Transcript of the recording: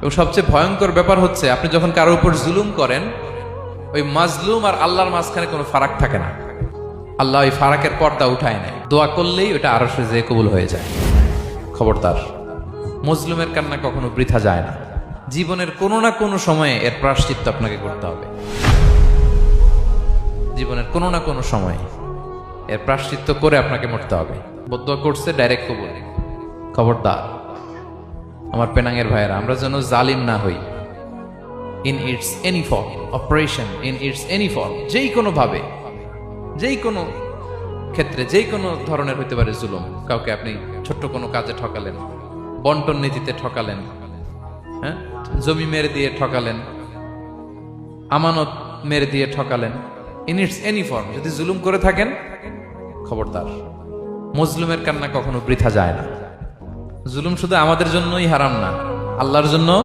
এবং সবচেয়ে ভয়ঙ্কর ব্যাপার হচ্ছে আপনি যখন কারোর উপর জুলুম করেন, ওই মাজলুম আর আল্লাহর মাঝখানে কোনো ফারাক থাকে না। আল্লাহ ওই ফারাকের পর্দা উঠায় নেয়, দোয়া করলেই ওটা আরশে যেয়ে কবুল হয়ে যায়। খবরদার, মজলুমের কান্না কখনো বৃথা যায় না। জীবনের কোনো না কোনো সময়ে এর প্রায়শ্চিত্ত আপনাকে করতে হবে। জীবনের কোনো না কোনো সময়ে এর প্রায়শ্চিত্ত করে আপনাকে মরতে হবে। বদদোয়া করছে, ডাইরেক্ট কবুল। খবরদার আমার পেনাঙ্গের ভাইয়েরা, আমরা যেন জালিম না হই। In it's any form, operation in it's any form, যেই কোনো ভাবে, যেই কোনো ক্ষেত্রে, যেই কোনো ধরনের হইতে পারে জুলুম। কাউকে আপনি ছোট্ট কোনো কাজে ঠকালেন, বন্টন নীতিতে ঠকালেন, হ্যাঁ, জমি মেরে দিয়ে ঠকালেন, আমানত মেরে দিয়ে ঠকালেন, ইন ইটস এনি ফর্ম যদি জুলুম করে থাকেন, খবরদার, মজলুমের কান্না কখনো বৃথা যায় না। জুলুম শুধু আমাদের জন্যই হারাম না, আল্লাহর জন্য